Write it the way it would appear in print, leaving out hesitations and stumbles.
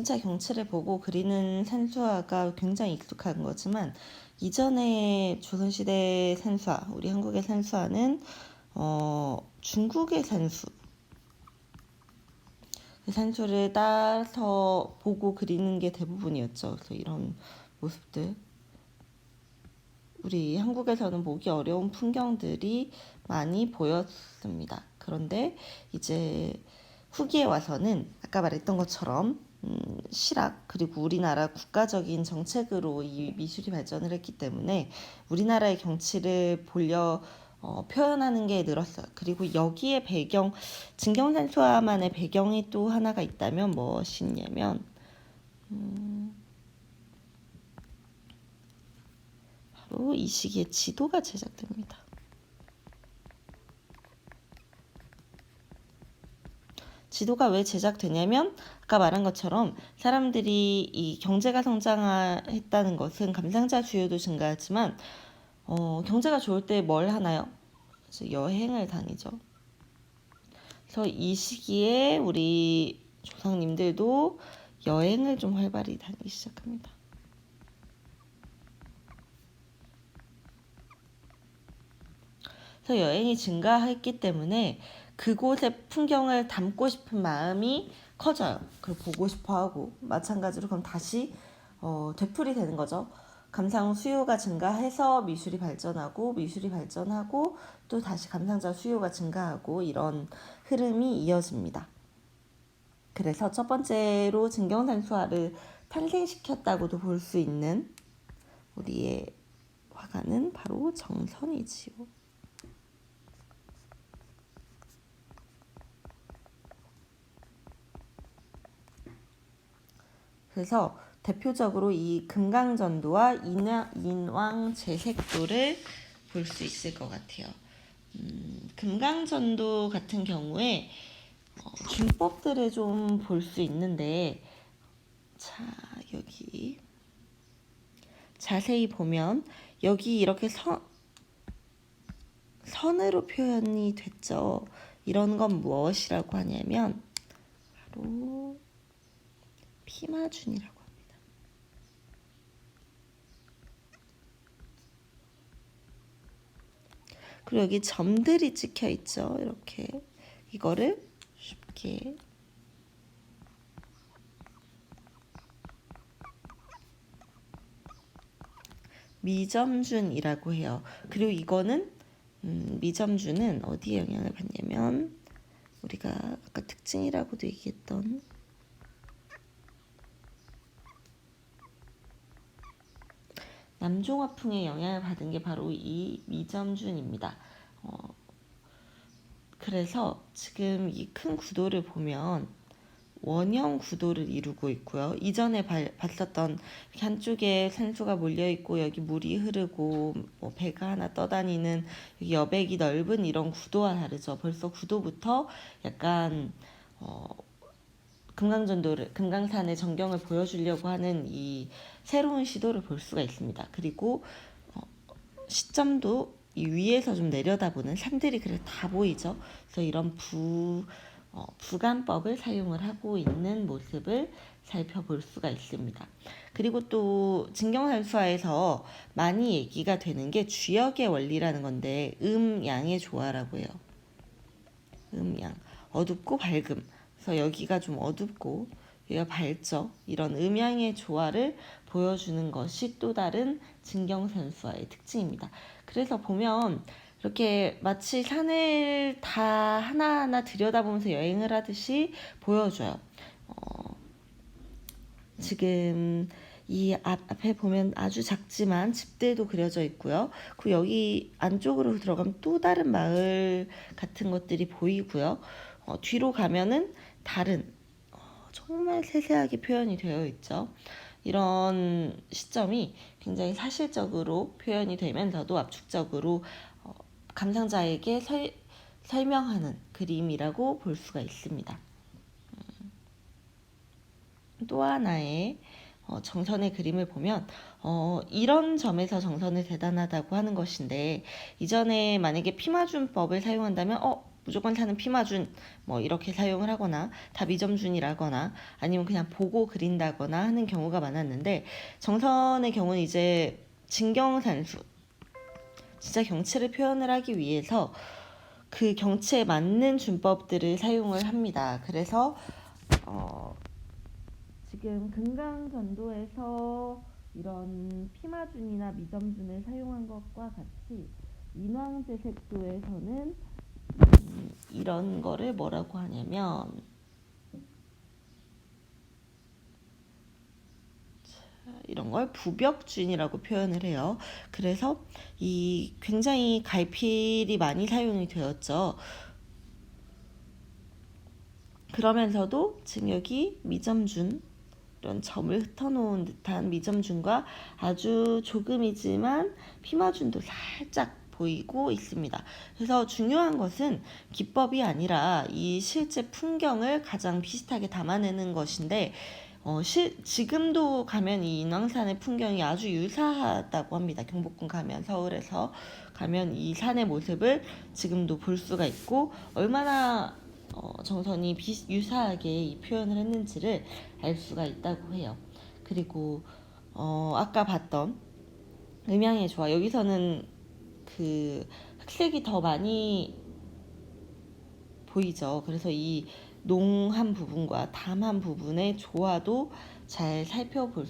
진짜 경치를 보고 그리는 산수화가 굉장히 익숙한 거지만 이전에 조선시대 산수화, 우리 한국의 산수화는 중국의 산수, 그 산수를 따서 보고 그리는 게 대부분이었죠. 그래서 이런 모습들, 우리 한국에서는 보기 어려운 풍경들이 많이 보였습니다. 그런데 이제 후기에 와서는 아까 말했던 것처럼 실학 그리고 우리나라 국가적인 정책으로 이 미술이 발전을 했기 때문에 우리나라의 경치를 표현하는 게 늘었어요. 그리고 여기에 배경, 진경산수화만의 배경이 또 하나가 있다면 무엇이냐면 바로 이 시기에 지도가 제작됩니다. 지도가 왜 제작되냐면 아까 말한 것처럼 사람들이 이 경제가 성장했다는 것은 감상자 수요도 증가하지만 경제가 좋을 때 뭘 하나요? 그래서 여행을 다니죠. 그래서 이 시기에 우리 조상님들도 여행을 좀 활발히 다니기 시작합니다. 그래서 여행이 증가했기 때문에 그곳의 풍경을 담고 싶은 마음이 커져요. 그걸 보고 싶어 하고 마찬가지로 그럼 다시 되풀이 되는 거죠. 감상 수요가 증가해서 미술이 발전하고 또 다시 감상자 수요가 증가하고 이런 흐름이 이어집니다. 그래서 첫 번째로 진경산수화를 탄생시켰다고도 볼 수 있는 우리의 화가는 바로 정선이지요. 그래서 대표적으로 이 금강전도와 인왕제색도를 볼 수 있을 것 같아요. 금강전도 같은 경우에 기법들을 좀 볼 수 있는데, 자, 여기 자세히 보면 여기 이렇게 선으로 표현이 됐죠. 이런 건 무엇이라고 하냐면 바로 피마준이라고 합니다. 그리고 여기 점들이 찍혀 있죠. 이렇게 이거를 쉽게 미점준이라고 해요. 그리고 이거는 미점준은 어디에 영향을 받냐면 우리가 아까 특징이라고도 얘기했던 남종화풍에 영향을 받은 게 바로 이 미점준입니다. 그래서 지금 이 큰 구도를 보면 원형 구도를 이루고 있고요. 이전에 봤었던 한쪽에 산수가 몰려있고 여기 물이 흐르고 배가 하나 떠다니는 여기 여백이 넓은 이런 구도와 다르죠. 벌써 구도부터 약간 금강산의 전경을 보여주려고 하는 이 새로운 시도를 볼 수가 있습니다. 그리고 시점도 이 위에서 좀 내려다보는 산들이 그래 다 보이죠. 그래서 이런 부간법을 사용을 하고 있는 모습을 살펴볼 수가 있습니다. 그리고 또 진경산수화에서 많이 얘기가 되는 게 주역의 원리라는 건데 양의 조화라고 해요. 양, 어둡고 밝음. 그래서 여기가 좀 어둡고 여기가 밝죠. 이런 음양의 조화를 보여주는 것이 또 다른 진경산수화의 특징입니다. 그래서 보면 이렇게 마치 산을 다 하나하나 들여다보면서 여행을 하듯이 보여줘요. 지금 이 앞에 보면 아주 작지만 집들도 그려져 있고요. 그 여기 안쪽으로 들어가면 또 다른 마을 같은 것들이 보이고요. 뒤로 가면은 다른 정말 세세하게 표현이 되어 있죠. 이런 시점이 굉장히 사실적으로 표현이 되면서도 압축적으로 감상자에게 설명하는 그림이라고 볼 수가 있습니다. 또 하나의 정선의 그림을 보면 이런 점에서 정선을 대단하다고 하는 것인데 이전에 만약에 피마준법을 사용한다면 무조건 사는 피마준 뭐 이렇게 사용을 하거나 다 미점준이라거나 아니면 그냥 보고 그린다거나 하는 경우가 많았는데, 정선의 경우는 이제 진경산수, 진짜 경치를 표현을 하기 위해서 그 경치에 맞는 준법들을 사용을 합니다. 그래서 지금 금강전도에서 이런 피마준이나 미점준을 사용한 것과 같이 인왕제색도에서는 이런 거를 뭐라고 하냐면, 이런 걸 부벽준이라고 표현을 해요. 그래서 이 굉장히 갈필이 많이 사용이 되었죠. 그러면서도 지금 여기 미점준, 이런 점을 흩어놓은 듯한 미점준과 아주 조금이지만 피마준도 살짝 보이고 있습니다. 그래서 중요한 것은 기법이 아니라 이 실제 풍경을 가장 비슷하게 담아내는 것인데, 지금도 가면 이 인왕산의 풍경이 아주 유사하다고 합니다. 경복궁 가면, 서울에서 가면 이 산의 모습을 지금도 볼 수가 있고, 얼마나 정선이 유사하게 이 표현을 했는지를 알 수가 있다고 해요. 그리고 아까 봤던 음양의 조화, 여기서는 그 흑색이 더 많이 보이죠. 그래서 이 농한 부분과 담한 부분의 조화도 잘 살펴볼 수